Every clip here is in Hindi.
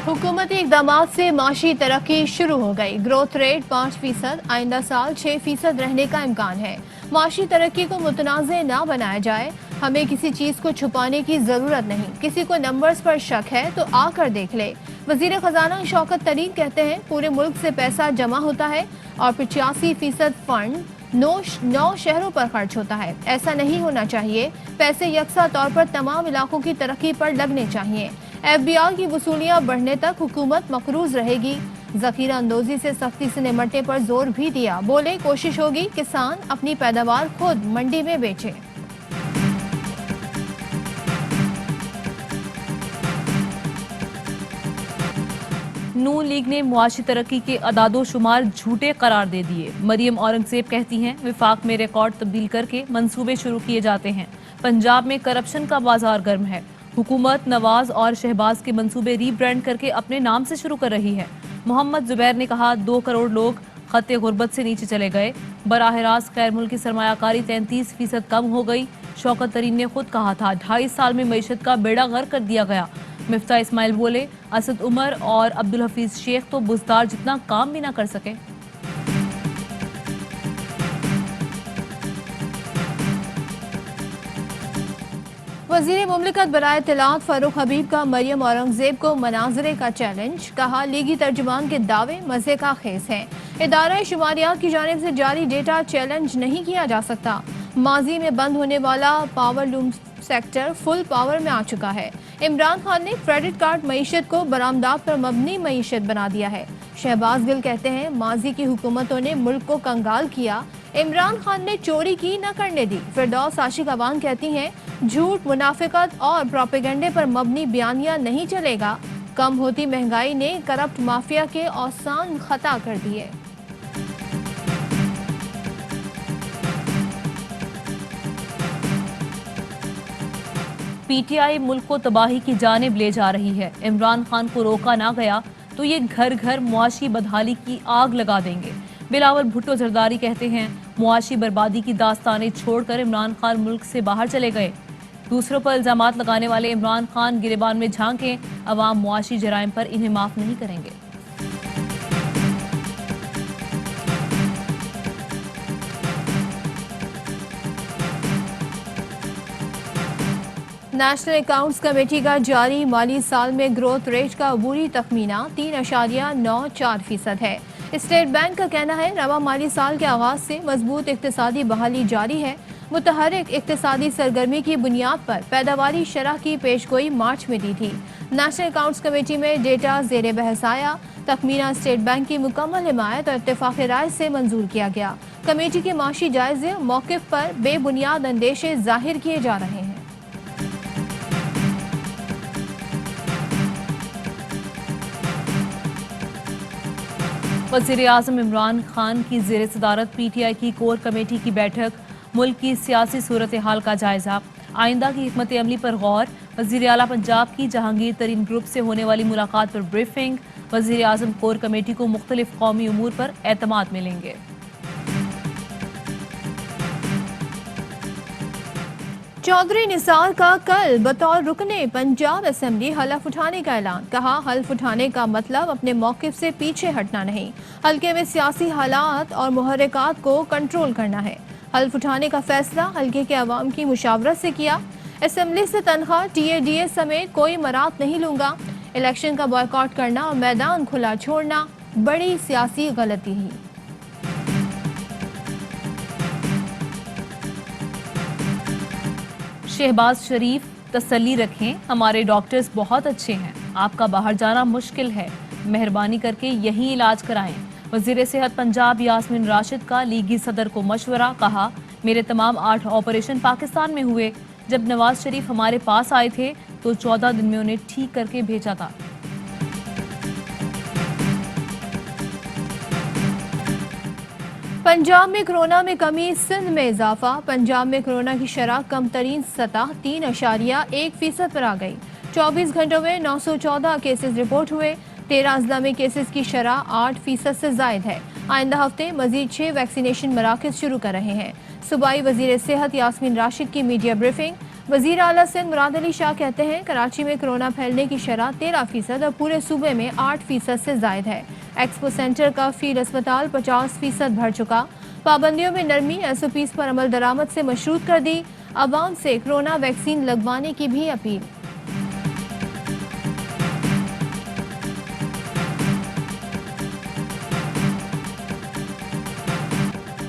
हुकूमती इकदाम से माशी तरक्की शुरू हो गई। ग्रोथ रेट 5%, आइंदा साल 6% रहने का इम्कान है। माशी तरक्की को मुतनाज़ ना बनाया जाए। हमें किसी चीज़ को छुपाने की ज़रूरत नहीं। किसी को नंबर्स पर शक है तो आकर देख ले। वज़ीर ख़जाना शौकत तरीन कहते हैं पूरे मुल्क से पैसा जमा होता है और 85% फंड नौ शहरों पर खर्च होता है। ऐसा नहीं होना चाहिए। पैसे यकसा तौर पर तमाम इलाकों की तरक्की पर लगने चाहिए। FBI की वसूलियां बढ़ने तक हुकूमत मकरूज रहेगी। जखीरा अंदोजी से सख्ती से निमटने पर जोर भी दिया। बोले कोशिश होगी किसान अपनी पैदावार खुद मंडी में बेचे। नून लीग ने मुआशी तरक्की के अदादोशुमार झूठे करार दे दिए। मरियम औरंगजेब कहती हैं विफाक में रिकॉर्ड तब्दील करके मंसूबे शुरू किए जाते हैं। पंजाब में करप्शन का बाजार गर्म है। हुकूमत नवाज और शहबाज के मंसूबे रीब्रांड करके अपने नाम से शुरू कर रही है। मोहम्मद जुबैर ने कहा 2 करोड़ लोग खत्ते गुर्बत से नीचे चले गए। बराह रास्त गैर मुल्की सरमायाकारी 33% कम हो गई। शौकत तरीन ने खुद कहा था 2.5 साल में मईशत का बेड़ा गर्क कर दिया गया। मिफ्ता इस्माइल बोले असद उमर और अब्दुल हफीज शेख तो बुजदार जितना काम भी ना कर सके। वज़ीर मुमलिकत बराए इत्तलात फारूक हबीब का मरियम औरंगजेब को मनाजरे का चैलेंज। कहा लीगी तर्जुमान के दावे मजे का खेस हैं। इदारा शुमारियात की जानिब से जारी डेटा चैलेंज नहीं किया जा सकता। माजी में बंद होने वाला power loom sector full power में आ चुका है। इमरान खान ने क्रेडिट कार्ड मईशत को बरामदात पर मबनी मईशत बना दिया है। शहबाज गिल कहते हैं माजी की हुकूमतों ने मुल्क को कंगाल किया। इमरान खान ने चोरी की न करने दी। फिरदौस आशिक अवान कहती हैं झूठ, मुनाफिकत और प्रोपेगेंडे पर मबनी बयानिया नहीं चलेगा। कम होती महंगाई ने करप्ट माफिया के औसान खता कर दिए। पीटीआई मुल्क को तबाही की जानिब ले जा रही है। इमरान खान को रोका ना गया तो ये घर घर मुआशी बदहाली की आग लगा देंगे। बिलावल भुट्टो जरदारी कहते हैं मुआशी बर्बादी की दास्तानें छोड़कर इमरान खान मुल्क से बाहर चले गए। दूसरों पर इल्जामात लगाने वाले इमरान खान गिरेबान में झांके। अवाम मुआशी जराइम पर इन्हें माफ नहीं करेंगे। नेशनल अकाउंट्स कमेटी का जारी माली साल में ग्रोथ रेट का अबूरी तखमीना 3.94% है। स्टेट बैंक का कहना है रवा माली साल के आगाज से मजबूत इक्तिसादी बहाली जारी है। मुतहरिक इक्तिसादी सरगर्मी की बुनियाद पर पैदावारी शरह की पेशगोई मार्च में दी थी। नेशनल अकाउंट्स कमेटी में डेटा जेर बहस आया। तखमीना स्टेट बैंक की मुकम्मल हिमायत और इत्तेफाक राय से मंजूर किया गया। कमेटी के माशी जायजे मौक़िफ़ पर बेबुनियाद अंदेशे जाहिर किए जा रहे हैं। वज़ीर आज़म इमरान खान की ज़ेर सदारत पीटीआई की कोर कमेटी की बैठक। मुल्क की सियासी सूरत हाल का जायजा, आइंदा की हिकमत अमली पर गौर। वज़ीर आला पंजाब की जहांगीर तरीन ग्रुप से होने वाली मुलाकात पर ब्रीफिंग। वज़ीर आज़म कोर कमेटी को मुख्तलिफ कौमी उमूर पर एतमाद मिलेंगे। चौधरी निसार का कल बतौर रुकने पंजाब असेंबली हलफ उठाने का ऐलान। कहा हल्फ उठाने का मतलब अपने मौक़िफ़ से पीछे हटना नहीं, हल्के में सियासी हालात और मुहर्रिकात को कंट्रोल करना है। हल्फ उठाने का फैसला हल्के के अवाम की मुशावरत से किया। असेंबली से तनख्वाह TADA समेत कोई मरात नहीं लूंगा। इलेक्शन का बॉयकॉट करना और मैदान खुला छोड़ना बड़ी सियासी गलती ही। शहबाज शरीफ तसल्ली रखें, हमारे डॉक्टर्स बहुत अच्छे हैं। आपका बाहर जाना मुश्किल है, मेहरबानी करके यहीं इलाज कराएं। वज़ीर सेहत पंजाब यास्मीन राशिद का लीगी सदर को मशवरा। कहा मेरे तमाम 8 ऑपरेशन पाकिस्तान में हुए। जब नवाज शरीफ हमारे पास आए थे तो 14 दिन में उन्हें ठीक करके भेजा था। पंजाब में कोरोना में कमी, सिंध में इजाफा। पंजाब में कोरोना की शरह कम तरीन सतह 3.1% पर आ गई। 24 घंटों में 914 केसेस रिपोर्ट हुए। 13 अजला में केसेस की शरह 8% से जायद है। आइंदा हफ्ते मजीद 6 वैक्सीनेशन मराकज शुरू कर रहे हैं। सूबाई वजीर सेहत यास्मीन राशिद की मीडिया ब्रीफिंग। वजीर आला सिंध मुराद अली शाह कहते हैं कराची में कोरोना फैलने की शरह 13% और पूरे सूबे में 8% से जायद है। एक्सपो सेंटर का फील्ड अस्पताल 50% भर चुका। पाबंदियों में नरमी, SOPs पर अमल दरामद से मशरूत कर दी। अवाम से कोरोना वैक्सीन लगवाने की भी अपील।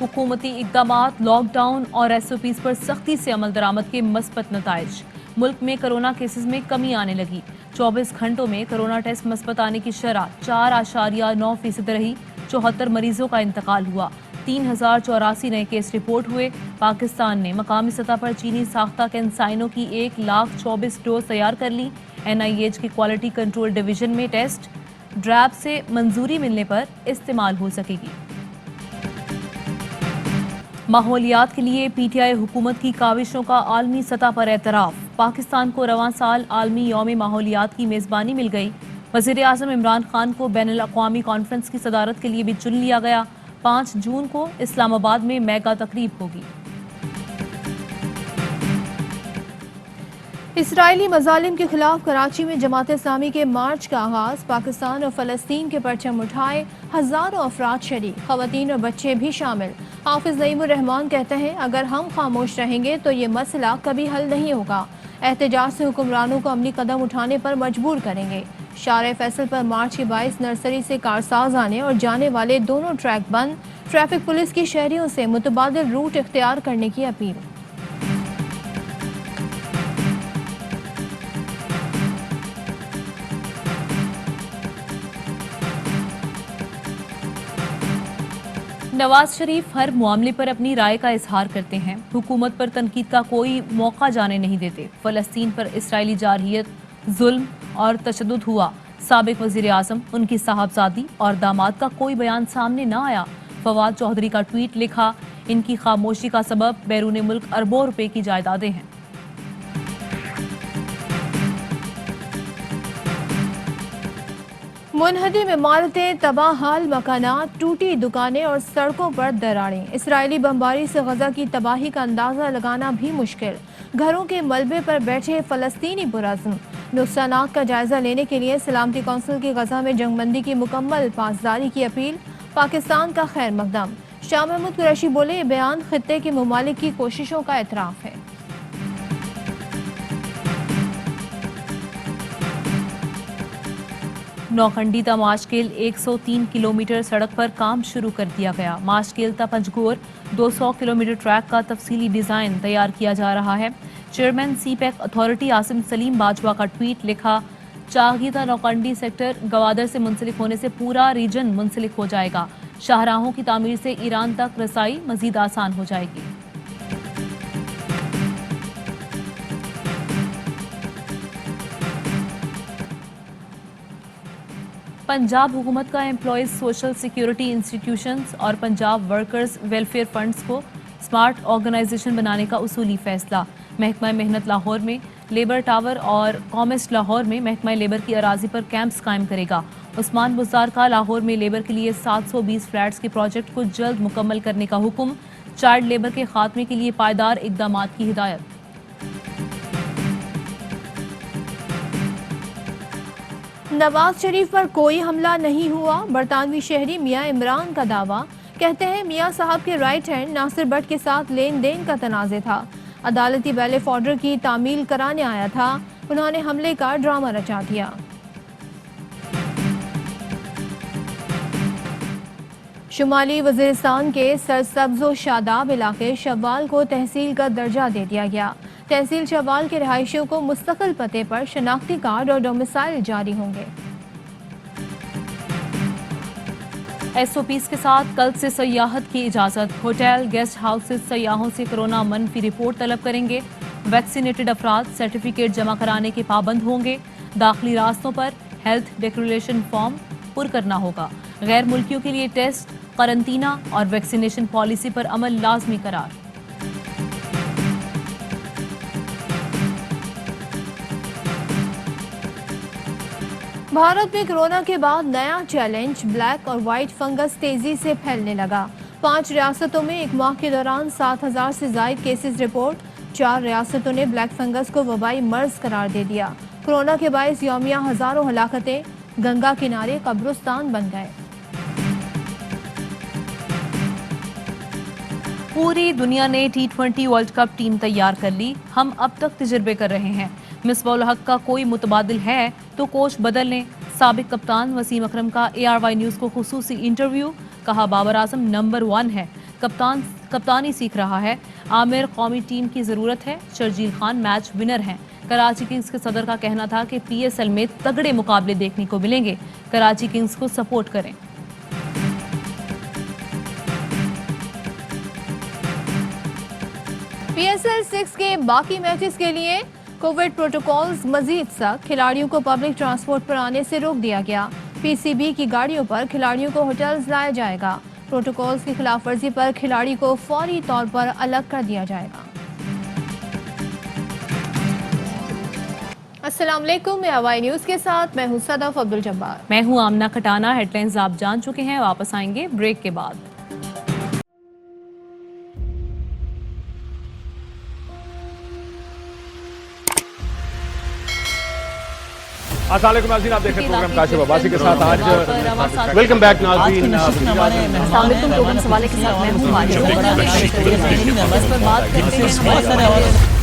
हुकूमती इक़दामात, लॉकडाउन और SOPs पर सख्ती से अमल दरामद के मस्बत नताइज। मुल्क में कोरोना केसेस में कमी आने लगी। 24 घंटों में कोरोना टेस्ट मस्बत आने की शरह 4.9% रही। 74 मरीजों का इंतकाल हुआ। 3084 नए केस रिपोर्ट हुए। पाकिस्तान ने मकामी सतह पर चीनी साख्ता कैंसाइनो की 1,24,000 डोज तैयार कर ली। NIH की क्वालिटी कंट्रोल डिवीजन में टेस्ट ड्रैब से मंजूरी मिलने पर इस्तेमाल हो सकेगी। माहौलियात के लिए PTI हुकूमत की काविशों का आलमी सतह पर एतराफ। पाकिस्तान को रवां साल आलमी यौम माहौलियात की मेज़बानी मिल गई। वज़ीर आज़म इमरान खान को बैनुल अक़वामी कॉन्फ्रेंस की सदारत के लिए भी चुन लिया गया। 5 जून को इस्लामाबाद में मेगा तकरीब होगी। इसराइली मजालिम के खिलाफ कराची में जमात इस्लामी के मार्च का आगाज। पाकिस्तान और फलस्तीन के परचम उठाए, हजारों अफराद शरीक, खवातीन और बच्चे भी शामिल। हाफिज नईमुर रहमान कहते हैं अगर हम खामोश रहेंगे तो ये मसला कभी हल नहीं होगा। एहतजाज से हुक्मरानों को अमली कदम उठाने पर मजबूर करेंगे। शारे फैसल पर मार्च के 22 नर्सरी से कारसाज आने और जाने वाले दोनों ट्रैक बंद। ट्रैफिक पुलिस की शहरियों से मुतबादिल रूट इख्तियार करने की अपील। नवाज शरीफ हर मामले पर अपनी राय का इजहार करते हैं। हुकूमत पर तनकीद का कोई मौका जाने नहीं देते। फलस्तीन पर इसराइली जारहियत, जुल्म और तशद्दुद हुआ। साबिक वजीर आजम, उनकी साहबजादी और दामाद का कोई बयान सामने न आया। फवाद चौधरी का ट्वीट लिखा, इनकी खामोशी का सबब बैरून मुल्क अरबों रुपए की जायदादें हैं। मुनहदिम इमारतें, तबाह हाल मकानात, टूटी दुकानें और सड़कों पर दरारें। इसराइली बमबारी से गजा की तबाही का अंदाजा लगाना भी मुश्किल। घरों के मलबे पर बैठे फलस्तीनी पुरअज़्म। नुकसानात का जायजा लेने के लिए सलामती कौंसिल की गजा में जंगबंदी की मुकम्मल पासदारी की अपील। पाकिस्तान का खैर मकदम। शाह महमूद कुरैशी बोले, ये बयान खित्ते के ममालिक की कोशिशों का एतराफ़ है। नौखंडीता माशकेल 103 किलोमीटर सड़क पर काम शुरू कर दिया गया। माशकेल ता पंजगोर 200 किलोमीटर ट्रैक का तफसीली डिजाइन तैयार किया जा रहा है। Chairman CPEC authority Asim Salim Bajwa का ट्वीट लिखा, चागीता नौखंडी सेक्टर गवादर से मुंसलिक होने से पूरा रीजन मुंसलिक हो जाएगा। शाहराहों की तामीर से ईरान तक रसाई मजीद आसान हो जाएगी। पंजाब हुकूमत का एम्प्लॉयज सोशल सिक्योरिटी इंस्टीट्यूशंस और पंजाब वर्कर्स वेलफेयर फंड्स को स्मार्ट ऑर्गेनाइजेशन बनाने का उसूली फैसला। महकमा मेहनत लाहौर में लेबर टावर और कॉमेस्ट लाहौर में महकमा लेबर की अराजी पर कैंप्स कायम करेगा। उस्मान बुज़दार का लाहौर में लेबर के लिए 720 फ्लैट्स के प्रोजेक्ट को जल्द मुकम्मल करने का हुक्म। चाइल्ड लेबर के खात्मे के लिए पायदार इक़दामात की हिदायत। नवाज शरीफ पर कोई हमला नहीं हुआ। बरतानवी शहरी मियां इमरान का दावा। कहते हैं मियां साहब के राइट हैंड नासिर भट्ट के साथ लेन देन का तनाज़े था। अदालती बैलेफ ऑर्डर की तामील कराने आया था। उन्होंने हमले का ड्रामा रचा दिया। शुमाली वजीरिस्तान के सरसब्ज़ो शादाब इलाके शव्वाल को तहसील का दर्जा दे दिया गया। तहसील शव्वाल के रहायशियों को मुस्तकिल पते पर शनाख्ती कार्ड और डोमिसाइल जारी होंगे। SOPs के साथ कल से सयाहत की इजाजत। होटल, गेस्ट हाउसेस सयाहों से कोरोना मनफी रिपोर्ट तलब करेंगे। वैक्सीनेटेड अफराद सर्टिफिकेट जमा कराने के पाबंद होंगे। दाखिली रास्तों पर हेल्थ डिक्लेरेशन फॉर्म पुर करना होगा। गैर मुल्कियों के लिए टेस्ट, करंतना और वैक्सीनेशन पॉलिसी पर अमल लाजमी करार। भारत में कोरोना के बाद नया चैलेंज, ब्लैक और व्हाइट फंगस तेजी से फैलने लगा। 5 रियासतों में एक माह के दौरान 7,000 से ज्यादा केसेस रिपोर्ट। 4 रियासतों ने ब्लैक फंगस को वबाई मर्ज करार दे दिया। कोरोना के बायस यौमिया हजारों हलाकतें, गंगा किनारे कब्रिस्तान बन गए। पूरी दुनिया ने T20 वर्ल्ड कप टीम तैयार कर ली। हम अब तक तजर्बे कर रहे हैं। मिसबाउल हक का कोई मुतबादिल है तो कोच बदल लें। साबिक कप्तान वसीम अकरम का ARY न्यूज़ को खुसूसी इंटरव्यू। कहा बाबर आजम नंबर 1 है, कप्तानी सीख रहा है। आमिर कौमी टीम की ज़रूरत है। शर्जील खान मैच विनर हैं। कराची किंग्स के सदर का कहना था कि PSL में तगड़े मुकाबले देखने को मिलेंगे। कराची किंग्स को सपोर्ट करें। PSL 6 के बाकी मैचेस के लिए कोविड प्रोटोकॉल्स मजीद सख्त। खिलाड़ियों को पब्लिक ट्रांसपोर्ट पर आने से रोक दिया गया। PCB की गाड़ियों पर खिलाड़ियों को होटल्स लाया जाएगा। प्रोटोकॉल्स की खिलाफ वर्जी पर खिलाड़ी को फौरी तौर पर अलग कर दिया जाएगा। अस्सलाम वालेकुम, मैं ARY न्यूज़ के साथ मैं हूं सदफ अब्दुल जब्बार। मैं हूं आमना खटाना। हेडलाइंस आप जान चुके हैं, वापस आएंगे ब्रेक के बाद। अस्सलाम वालेकुम नाज़रीन, आप देख रहे हैं प्रोग्राम काशिफ अब्बासी के साथ। आज वेलकम बैक नाज़रीन। प्रोग्राम सवाले के साथ मैं हूं माजिद। इस पर बात करते हैं